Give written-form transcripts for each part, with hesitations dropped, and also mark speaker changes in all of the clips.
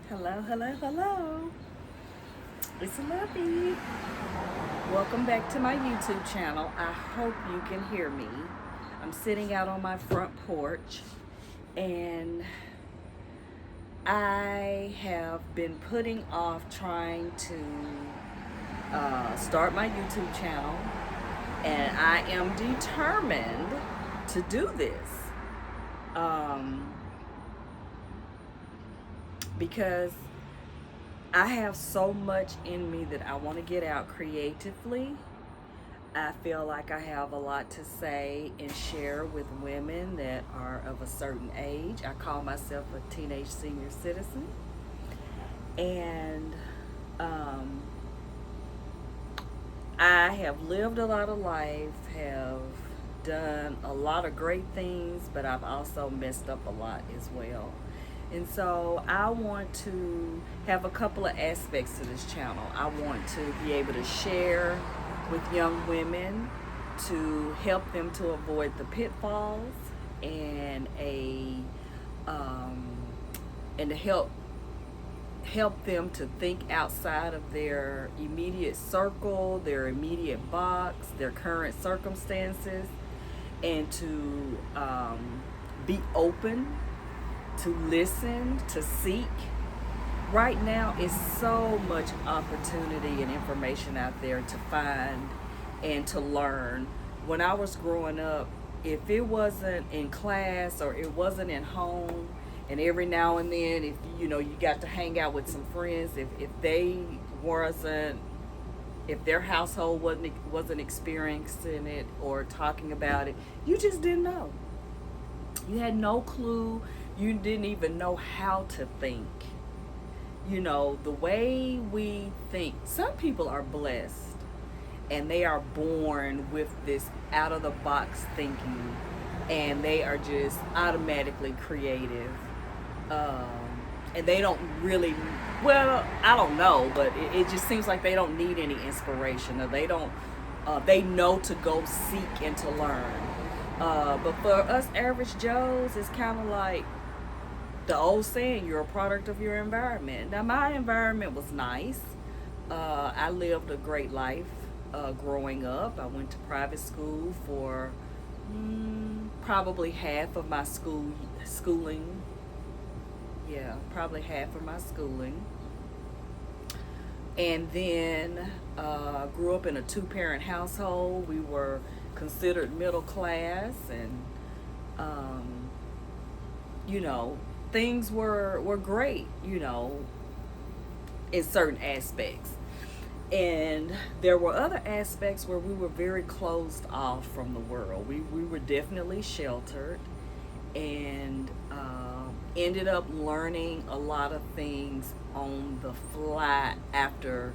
Speaker 1: Hello, hello, hello. It's Lovey. Welcome back to my YouTube channel. I hope you can hear me. I'm sitting out on my front porch and I have been putting off trying to start my YouTube channel, and I am determined to do this um, because I have so much in me that I want to get out creatively. I feel like I have a lot to say and share with women that are of a certain age. I call myself a teenage senior citizen. And um, I have lived a lot of life, have done a lot of great things, but I've also messed up a lot as well. And so I want to have a couple of aspects to this channel. I want to be able to share with young women to help them to avoid the pitfalls and um, to help them to think outside of their immediate circle, their immediate box, their current circumstances, and to be open, to listen, to seek. Right now is so much opportunity and information out there to find and to learn. When I was growing up, if it wasn't in class or it wasn't in home, and every now and then, if you got to hang out with some friends, if they wasn't, if their household wasn't experiencing it or talking about it, you just didn't know. You had no clue. You didn't even know how to think. The way we think, some people are blessed and they are born with this out of the box thinking, and they are just automatically creative. um, and they don't really, well, I don't know, but it just seems like they don't need any inspiration, or they don't, they know to go seek and to learn. But for us average Joes, it's kind of like the old saying, you're a product of your environment. Now, my environment was nice. I lived a great life growing up. I went to private school for probably half of my schooling. Yeah, probably half of my schooling. And then grew up in a two-parent household. We were considered middle class, and you know, things were great, in certain aspects. And there were other aspects where we were very closed off from the world. We were definitely sheltered, and ended up learning a lot of things on the fly after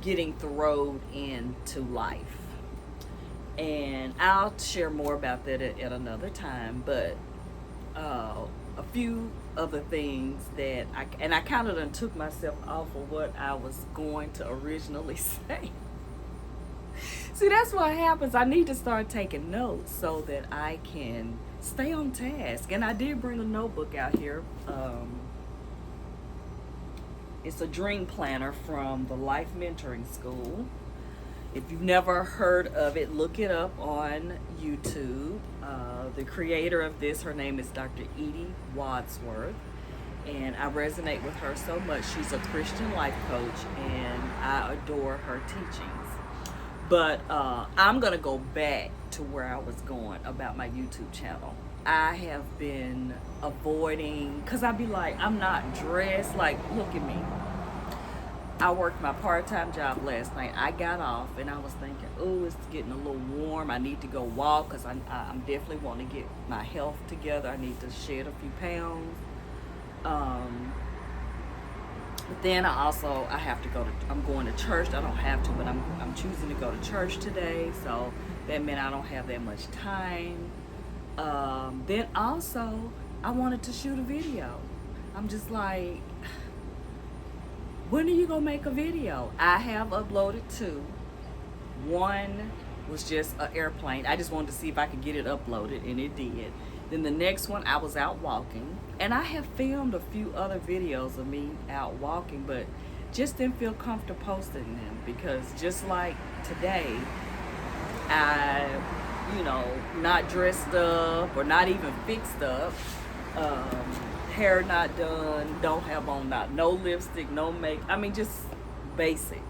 Speaker 1: getting thrown into life. And I'll share more about that at another time. But a few other things that I kind of done took myself off of what I was going to originally say. See, that's what happens. I need to start taking notes so that I can stay on task. And I did bring a notebook out here. It's a dream planner from the Life Mentoring School. If you've never heard of it, look it up on YouTube. The creator of this, her name is Dr. Edie Wadsworth, and I resonate with her so much. She's a Christian life coach, and I adore her teachings. But I'm going to go back to where I was going about my YouTube channel. I have been avoiding, because I'd be like, I'm not dressed. Like, look at me. I worked my part-time job last night. I got off and I was thinking, oh, it's getting a little warm. I need to go walk because I'm definitely wanting to get my health together. I need to shed a few pounds. But then I have to go to, I'm going to church. I don't have to, but I'm choosing to go to church today. So that meant I don't have that much time. Then also, I wanted to shoot a video. I'm just like, when are you gonna make a video? I have uploaded two. One was just an airplane. I just wanted to see if I could get it uploaded, and it did. Then the next one, I was out walking, and I have filmed a few other videos of me out walking, but just didn't feel comfortable posting them because just like today, I, not dressed up or not even fixed up, hair not done, don't have on no lipstick, no makeup. I mean, just basic,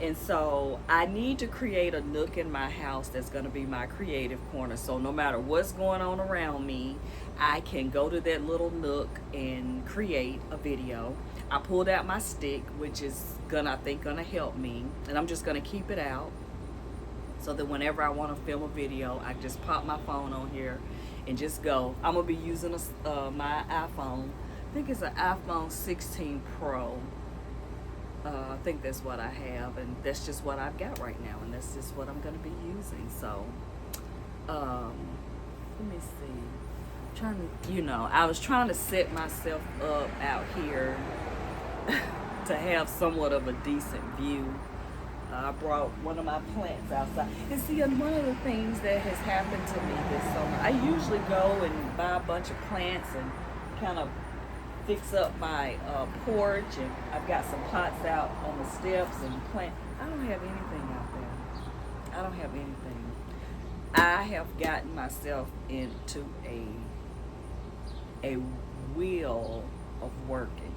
Speaker 1: And so I need to create a nook in my house that's going to be my creative corner. So no matter what's going on around me, I can go to that little nook and create a video. I pulled out my stick, which is I think gonna help me, and I'm just gonna keep it out so that whenever I want to film a video, I just pop my phone on here and just go. I'm gonna be using my iPhone. I think it's an iPhone 16 Pro. I think that's what I have, and that's just what I've got right now, and that's just what I'm going to be using. So, let me see. I was trying to set myself up out here to have somewhat of a decent view. I brought one of my plants outside. And see, one of the things that has happened to me this summer, I usually go and buy a bunch of plants and kind of fix up my porch, and I've got some pots out on the steps and plant. I don't have anything out there. I don't have anything. I have gotten myself into a wheel of working,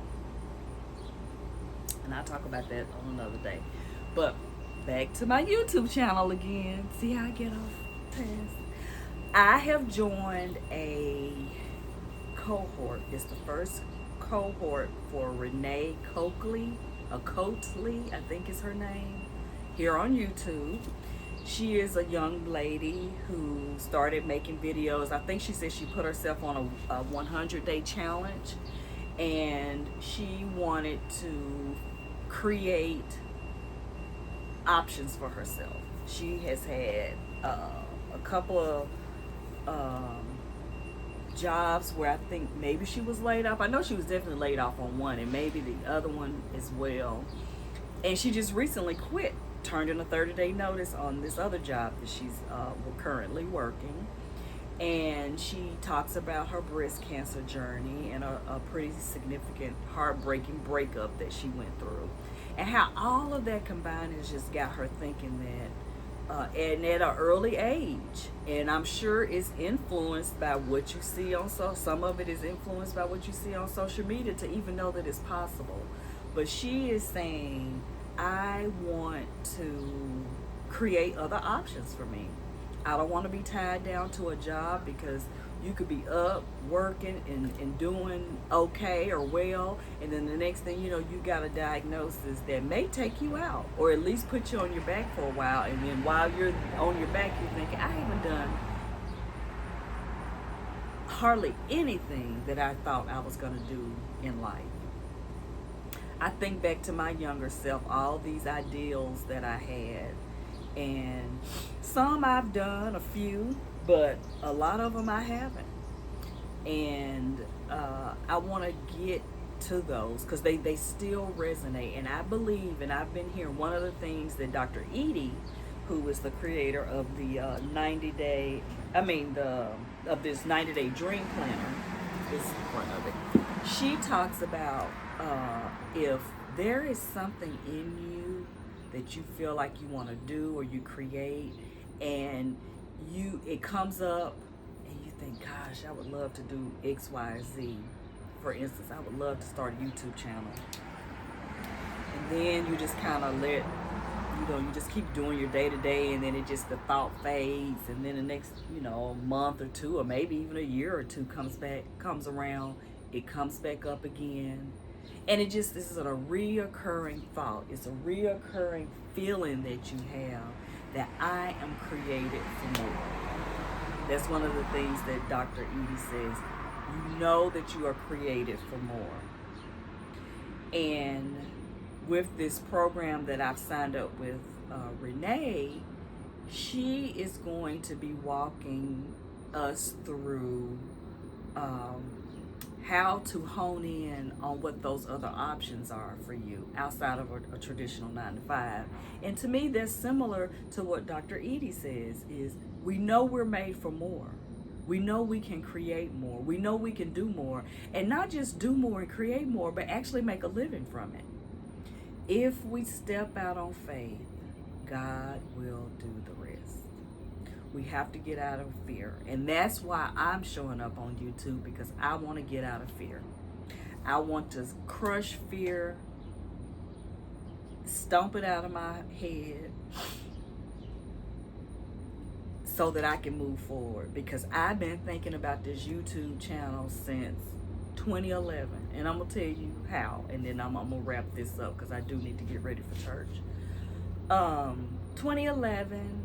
Speaker 1: and I'll talk about that on another day. But back to my YouTube channel again. See how I get off task? I have joined a cohort. It's the first cohort for Renee Coakley, I think is her name, here on YouTube. She is a young lady who started making videos. I think she said she put herself on a 100-day challenge, and she wanted to create options for herself. She has had a couple of jobs where I think maybe she was laid off. I know she was definitely laid off on one, and maybe the other one as well. And she just recently quit, turned in a 30-day notice on this other job that she's currently working. And she talks about her breast cancer journey and a pretty significant, heartbreaking breakup that she went through, and how all of that combined has just got her thinking that and at an early age, and I'm sure it's influenced by what you see on some of it is influenced by what you see on social media to even know that it's possible. But she is saying, I want to create other options for me. I don't want to be tied down to a job, because you could be up working and doing okay or well, and then the next thing you know, you got a diagnosis that may take you out, or at least put you on your back for a while, and then while you're on your back, you're thinking, I haven't done hardly anything that I thought I was going to do in life. I think back to my younger self, all these ideals that I had, and some I've done, a few, but a lot of them I haven't. And I want to get to those because they still resonate. And I believe, and I've been hearing, one of the things that Dr. Edie, who is the creator of the of this 90-day dream planner, is in front of it. She talks about if there is something in you that you feel like you want to do or you create, and it comes up and you think, gosh, I would love to do X, Y, Z. For instance, I would love to start a YouTube channel. And then you just kind of you just keep doing your day-to-day, and then the thought fades, and then the next, month or two, or maybe even a year or two comes around, it comes back up again. And this is a reoccurring thought. It's a reoccurring feeling that you have that I am created for more. That's one of the things that Dr. Edie says. You know that you are created for more. And with this program that I've signed up with Renee, she is going to be walking us through how to hone in on what those other options are for you outside of a traditional 9-to-5. And to me, that's similar to what Dr. Edie says, is we know we're made for more. We know we can create more. We know we can do more. And not just do more and create more, but actually make a living from it. If we step out on faith, God will do the rest. We have to get out of fear. And that's why I'm showing up on YouTube, because I want to get out of fear. I want to crush fear, stomp it out of my head, so that I can move forward. Because I've been thinking about this YouTube channel since 2011. And I'm going to tell you how. And then I'm going to wrap this up because I do need to get ready for church. 2011,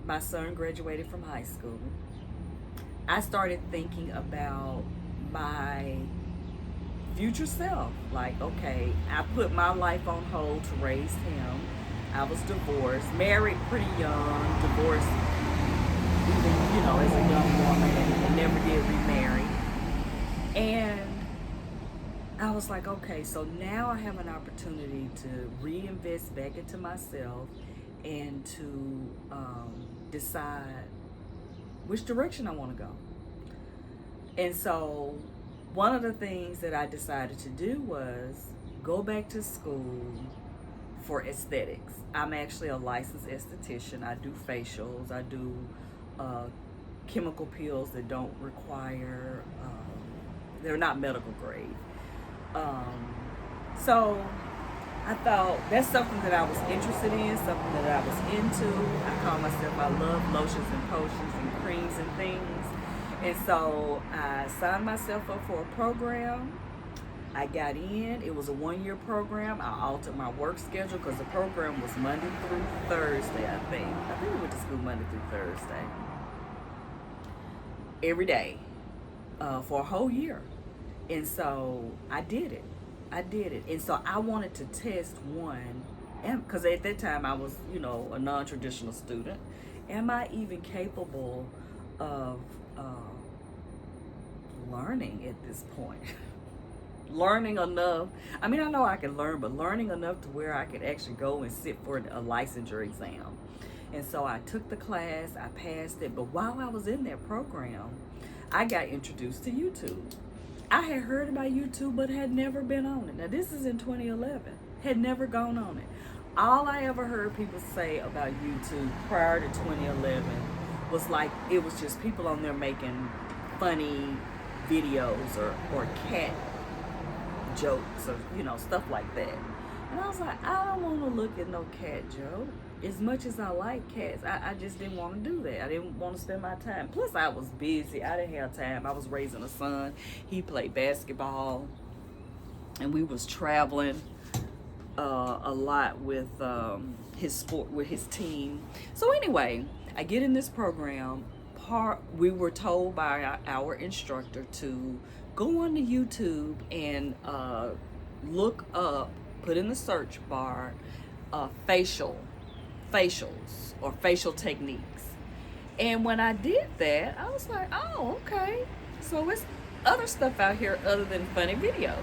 Speaker 1: my son graduated from high school. I started thinking about my future self. Like, okay, I put my life on hold to raise him. I was divorced, married pretty young, divorced even, as a young woman, and never did remarry. And I was like, okay, so now I have an opportunity to reinvest back into myself and to decide which direction I want to go. And so one of the things that I decided to do was go back to school for aesthetics. I'm actually a licensed esthetician. I do facials. I do chemical peels that don't require, they're not medical grade. So I thought that's something that I was interested in, something that I was into. I call myself, I love lotions and potions and creams and things. And so I signed myself up for a program. I got in. It was a 1-year program. I altered my work schedule because the program was Monday through Thursday, I think. I think we went to school Monday through Thursday. Every day for a whole year. And so I did it. And so I wanted to test one, because at that time I was, a non-traditional student. Am I even capable of learning at this point? Learning enough. I mean, I know I can learn, but learning enough to where I could actually go and sit for a licensure exam. And so I took the class, I passed it. But while I was in that program, I got introduced to YouTube. I had heard about YouTube, but had never been on it. Now, this is in 2011. Had never gone on it. All I ever heard people say about YouTube prior to 2011 was like, it was just people on there making funny videos or cat jokes or, stuff like that. And I was like, I don't want to look at no cat joke. As much as I like cats, I just didn't want to do that. I didn't want to spend my time. Plus, I was busy. I didn't have time. I was raising a son. He played basketball. And we was traveling a lot with his sport, with his team. So anyway, I get in this program. We were told by our instructor to go on to YouTube and look up, put in the search bar, facials or facial techniques. And when I did that, I was like, oh, okay. So it's other stuff out here other than funny videos.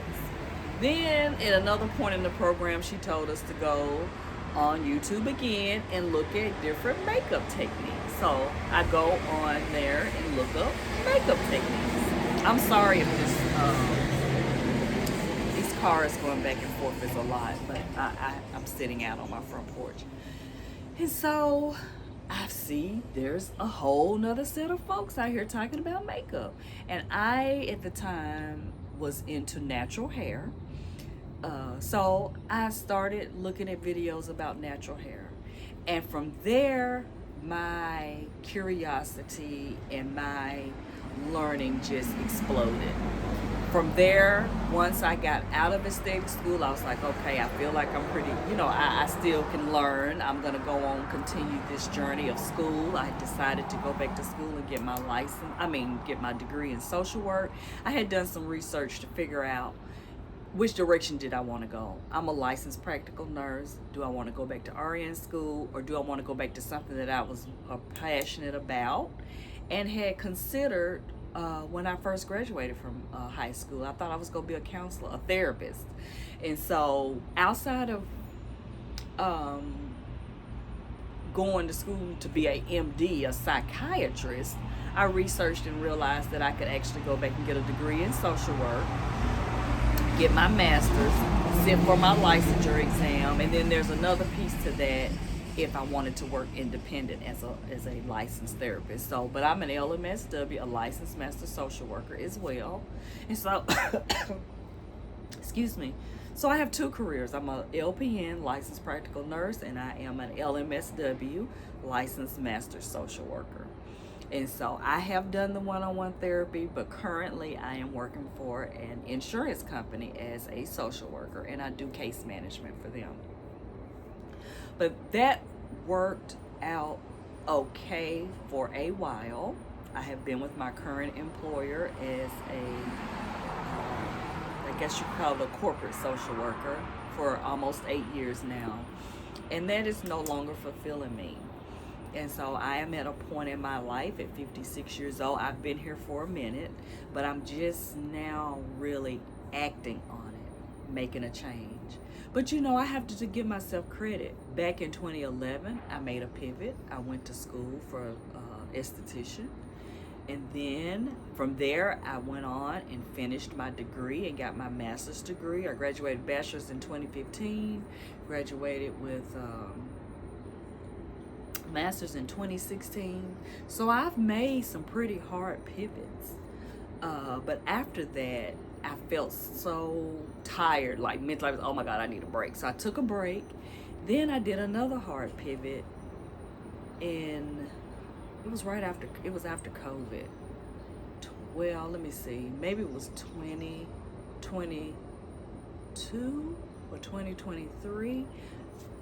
Speaker 1: Then at another point in the program, she told us to go on YouTube again and look at different makeup techniques. So I go on there and look up makeup techniques. I'm sorry if these cars going back and forth is a lot, but I'm sitting out on my front porch. And so I see there's a whole nother set of folks out here talking about makeup. And I, at the time, was into natural hair. So I started looking at videos about natural hair. And from there, my curiosity and my learning just exploded. From there, once I got out of aesthetic school, I was like, okay, I feel like I'm pretty, I still can learn. I'm going to go on, continue this journey of school. I decided to go back to school and get get my degree in social work. I had done some research to figure out which direction did I want to go. I'm a licensed practical nurse. Do I want to go back to RN school, or do I want to go back to something that I was passionate about and had considered when I first graduated from high school? I thought I was going to be a counselor, a therapist. And so outside of going to school to be a MD, a psychiatrist, I researched and realized that I could actually go back and get a degree in social work, get my master's, sit for my licensure exam, and then there's another piece to that if I wanted to work independent as a licensed therapist. So, but I'm an LMSW, a licensed master social worker as well. And so, excuse me. So I have two careers. I'm a LPN, licensed practical nurse, and I am an LMSW, licensed master social worker. And so I have done the one-on-one therapy, but currently I am working for an insurance company as a social worker, and I do case management for them. But that worked out okay for a while. I have been with my current employer as I guess you could call it a corporate social worker for almost 8 years now. And that is no longer fulfilling me. And so I am at a point in my life at 56 years old. I've been here for a minute, but I'm just now really acting on it, making a change. But you know, I have to give myself credit. Back in 2011, I made a pivot. I went to school for esthetician. And then from there, I went on and finished my degree and got my master's degree. I graduated bachelor's in 2015, graduated with master's in 2016. So I've made some pretty hard pivots. But after that, I felt so tired, like mentally, I was, oh my God, I need a break. So I took a break. Then I did another hard pivot, and it was after COVID. Well, let me see, maybe it was 2022 or 2023.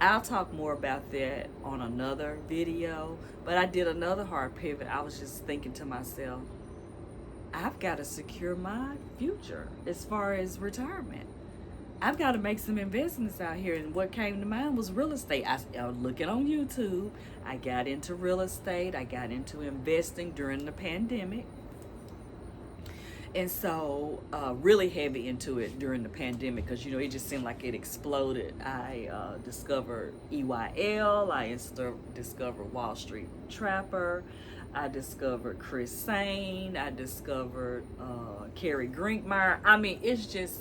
Speaker 1: I'll talk more about that on another video, but I did another hard pivot. I was just thinking to myself, I've got to secure my future as far as retirement. I've got to make some investments out here. And what came to mind was real estate. I was looking on YouTube. I got into real estate. I got into investing during the pandemic. And so really heavy into it during the pandemic because, you know, it just seemed like it exploded. I discovered EYL. I discovered Wall Street Trapper. I discovered Chris Sane. I discovered Carrie Grinkmeyer. I mean, it's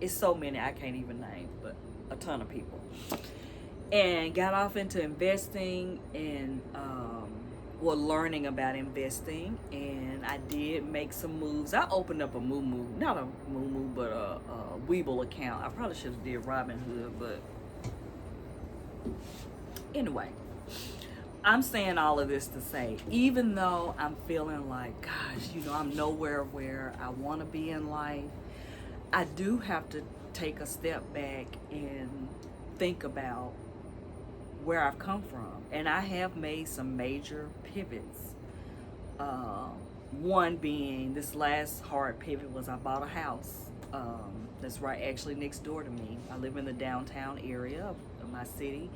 Speaker 1: so many I can't even name, but a ton of people. And got off into investing and learning about investing. And I did make some moves. I opened up not a Moo, but a Webull account. I probably should have did Robinhood, but anyway. I'm saying all of this to say, even though I'm feeling like, gosh, you know, I'm nowhere where I want to be in life, I do have to take a step back and think about where I've come from. And I have made some major pivots. One being, this last hard pivot was I bought a house that's right actually next door to me. I live in the downtown area of my city.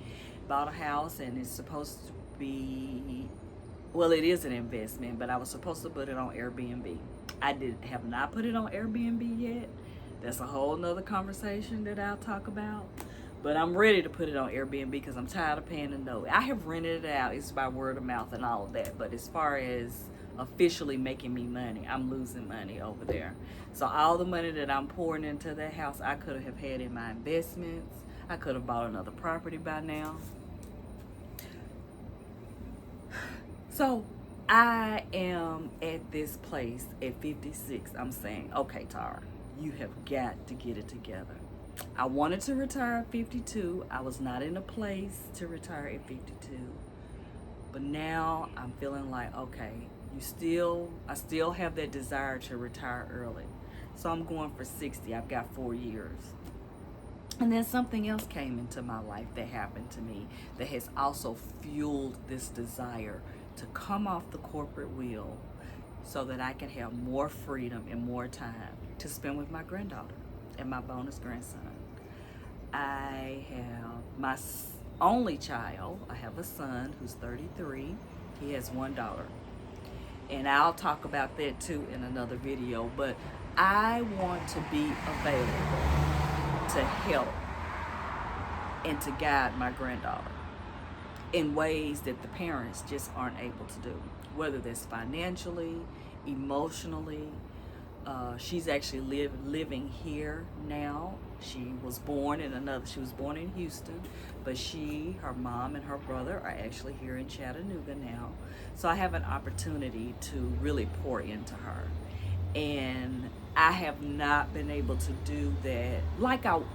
Speaker 1: Bought a house, and it's supposed to be, well, it is an investment, but I was supposed to put it on Airbnb. I have not put it on Airbnb yet. That's a whole nother conversation that I'll talk about. But I'm ready to put it on Airbnb because I'm tired of paying the note. I have rented it out. It's by word of mouth and all of that. But as far as officially making me money, I'm losing money over there. So all the money that I'm pouring into that house, I could have had in my investments. I could have bought another property by now. So I am at this place at 56. I'm saying, okay, Tara, you have got to get it together. I wanted to retire at 52. I was not in a place to retire at 52. But now I'm feeling like, okay, I still have that desire to retire early. So I'm going for 60. I've got 4 years. And then something else came into my life that happened to me that has also fueled this desire to come off the corporate wheel so that I can have more freedom and more time to spend with my granddaughter and my bonus grandson. I have my only child. I have a son who's 33. He has one daughter. And I'll talk about that too in another video. But I want to be available to help and to guide my granddaughter. in ways that the parents just aren't able to do, whether that's financially, emotionally. She's actually living here now. She was born in Houston, but her mom and her brother are actually here in Chattanooga now. So I have an opportunity to really pour into her. And I have not been able to do that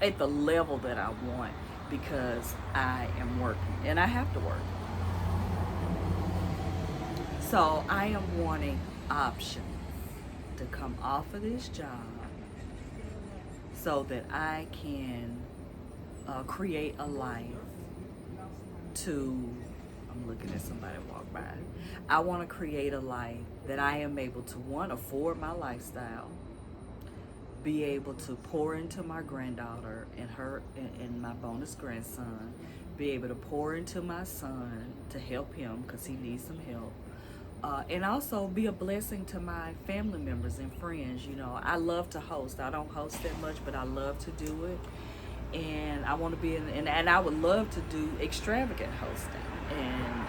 Speaker 1: at the level that I want, because I am working and I have to work. So I am wanting options to come off of this job so that I can create a life I'm looking at somebody walk by. I want to create a life that I am able to, one, afford my lifestyle, be able to pour into my granddaughter and my bonus grandson, be able to pour into my son to help him because he needs some help. And also be a blessing to my family members and friends. You know, I love to host. I don't host that much, but I love to do it. And I want to be and I would love to do extravagant hosting. And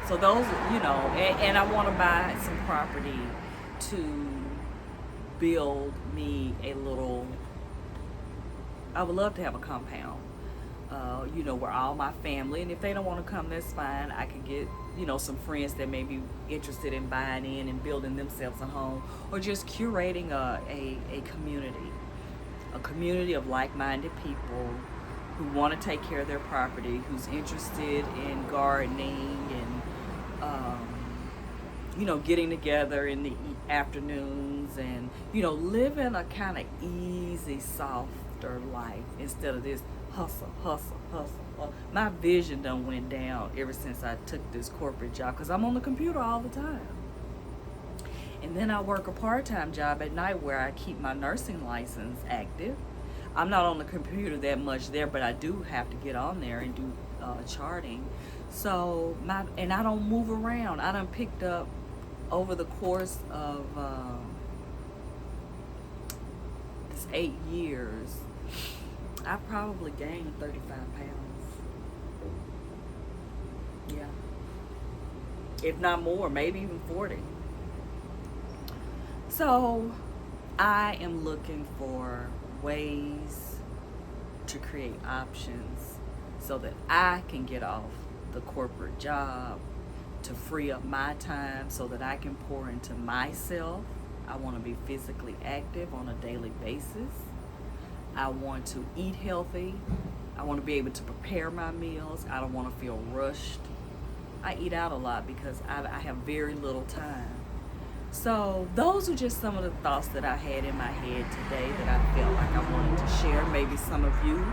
Speaker 1: so those, and I want to buy some property to build me I would love to have a compound, where all my family, and if they don't want to come, that's fine. I could get, some friends that may be interested in buying in and building themselves a home, or just curating a community of like-minded people who want to take care of their property, who's interested in gardening and, getting together in the afternoons and, living a kind of easy, softer life instead of this hustle. My vision done went down ever since I took this corporate job because I'm on the computer all the time. And then I work a part-time job at night where I keep my nursing license active. I'm not on the computer that much there, but I do have to get on there and do charting. So and I don't move around. I done picked up over the course of this 8 years, I probably gained 35 pounds. Yeah. If not more, maybe even 40. So I am looking for ways to create options so that I can get off the corporate job, to free up my time so that I can pour into myself. I want to be physically active on a daily basis. I want to eat healthy. I want to be able to prepare my meals. I don't want to feel rushed. I eat out a lot because I have very little time. So those are just some of the thoughts that I had in my head today that I felt like I wanted to share. Maybe some of you,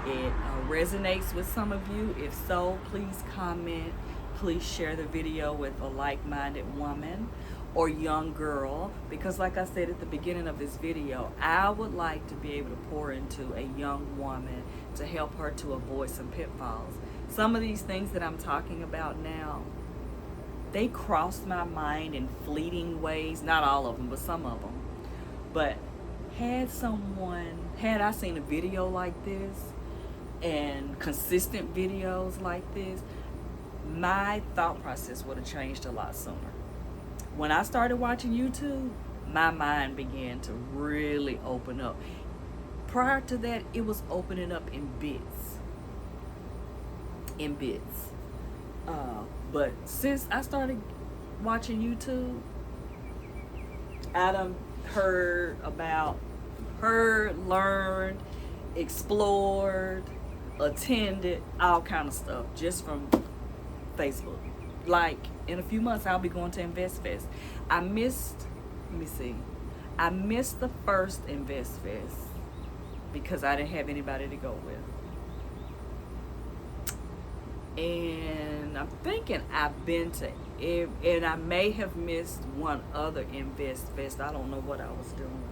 Speaker 1: it resonates with some of you. If so, please comment. Please share the video with a like-minded woman or young girl, because like I said at the beginning of this video, I would like to be able to pour into a young woman to help her to avoid some pitfalls. Some of these things that I'm talking about now, they crossed my mind in fleeting ways. Not all of them, but some of them. But had I seen a video like this and consistent videos like this, my thought process would have changed a lot sooner. When I started watching YouTube, my mind began to really open up. Prior to that, it was opening up in bits. But since I started watching YouTube, I done learned, explored, attended, all kind of stuff just from Facebook. Like in a few months, I'll be going to InvestFest. I missed the first InvestFest because I didn't have anybody to go with. And I'm thinking I've been to and I may have missed one other InvestFest. I don't know what I was doing,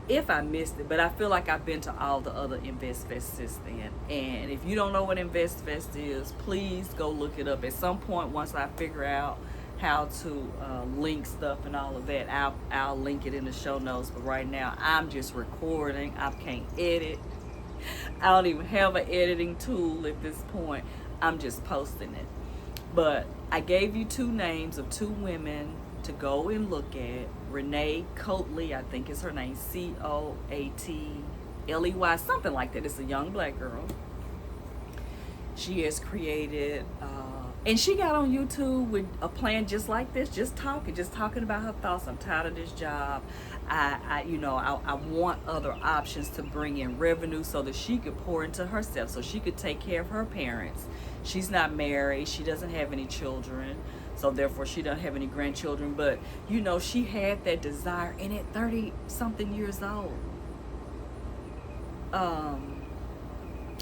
Speaker 1: if I missed it, but I feel like I've been to all the other InvestFests since then. And if you don't know what InvestFest is, please go look it up. At some point, once I figure out how to link stuff and all of that, I'll link it in the show notes. But right now, I'm just recording. I can't edit. I don't even have an editing tool at this point. I'm just posting it. But I gave you 2 names of 2 women to go and look at. Renee Coatley, I think is her name, Coatley, something like that. It's a young black girl. She has created, and she got on YouTube with a plan just like this, just talking about her thoughts. I'm tired of this job. I want other options to bring in revenue so that she could pour into herself, so she could take care of her parents. She's not married. She doesn't have any children, so therefore she doesn't have any grandchildren. But she had that desire, and at 30-something years old.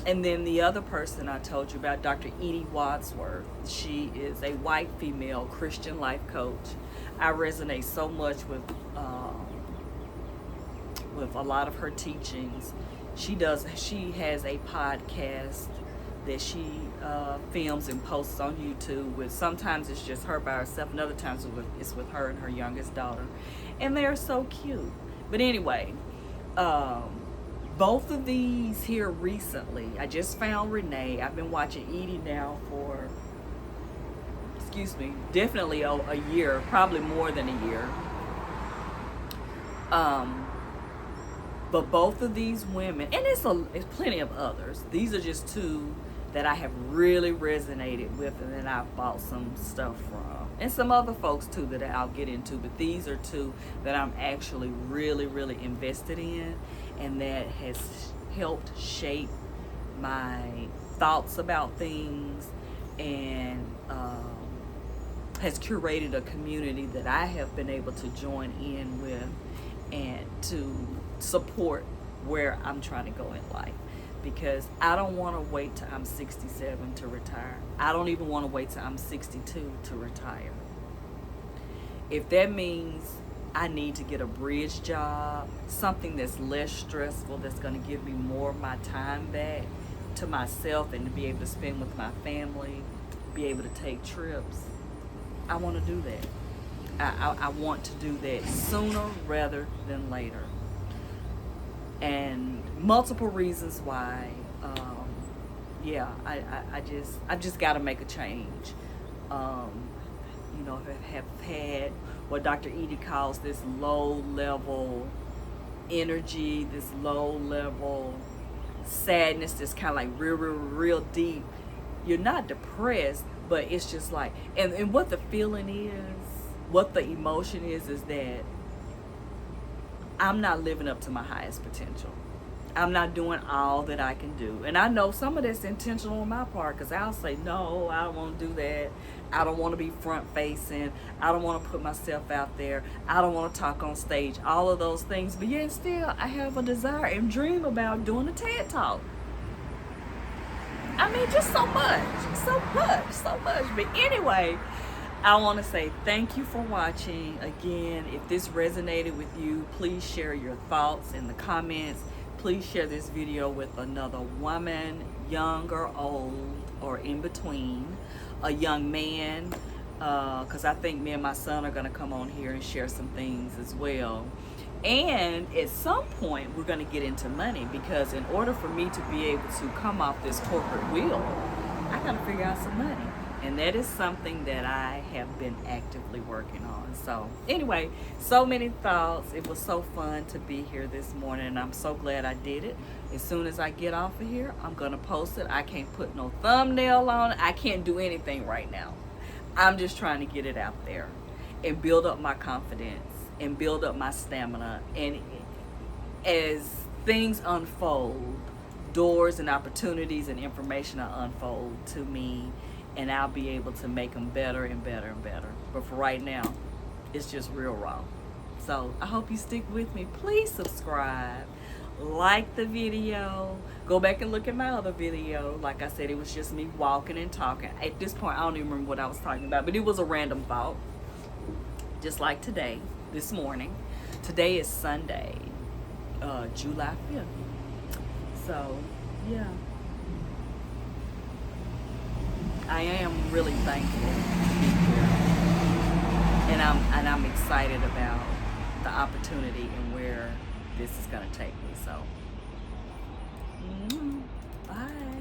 Speaker 1: And then the other person I told you about, Dr. Edie Wadsworth. She is a white female Christian life coach. I resonate so much with a lot of her teachings. She has a podcast that she films and posts on YouTube. With sometimes it's just her by herself, and other times it's with her and her youngest daughter, and they are so cute. But anyway, both of these here recently, I just found Renee. I've been watching Edie now for, definitely a year, probably more than a year. But both of these women, and it's plenty of others. These are just 2 that I have really resonated with, and then I've bought some stuff from. And some other folks too that I'll get into, but these are 2 that I'm actually really, really invested in, and that has helped shape my thoughts about things, and has curated a community that I have been able to join in with and to support where I'm trying to go in life. Because I don't want to wait till I'm 67 to retire. I don't even want to wait till I'm 62 to retire. If that means I need to get a bridge job, something that's less stressful, that's going to give me more of my time back to myself and to be able to spend with my family, be able to take trips, I want to do that. I want to do that sooner rather than later. And multiple reasons why. I've just got to make a change. I have had what Dr. Edie calls this low-level energy, this low-level sadness that's kind of like real deep. You're not depressed, but it's just like, and what the feeling is, what the emotion is that I'm not living up to my highest potential. I'm not doing all that I can do. And I know some of that's intentional on my part, because I'll say, no, I don't want to do that. I don't want to be front facing. I don't want to put myself out there. I don't want to talk on stage, all of those things. But yet still, I have a desire and dream about doing a TED Talk. I mean, just so much. But anyway, I want to say thank you for watching. Again, if this resonated with you, please share your thoughts in the comments. Please share this video with another woman, young or old or in between, a young man, because I think me and my son are going to come on here and share some things as well. And at some point, we're going to get into money, because in order for me to be able to come off this corporate wheel, I got to figure out some money. And that is something that I have been actively working on. So anyway, so many thoughts. It was so fun to be here this morning, and I'm so glad I did it. As soon as I get off of here, I'm going to post it. I can't put no thumbnail on it. I can't do anything right now. I'm just trying to get it out there and build up my confidence and build up my stamina. And as things unfold, doors and opportunities and information will unfold to me, and I'll be able to make them better and better and better. But for right now, it's just real raw. So I hope you stick with me. Please subscribe, like the video, go back and look at my other video. Like I said, it was just me walking and talking. At this point, I don't even remember what I was talking about, but it was a random thought, just like today, this morning. Today is Sunday, July 5th. So, yeah. I am really thankful to be here, and I'm excited about the opportunity and where this is going to take me. So Bye.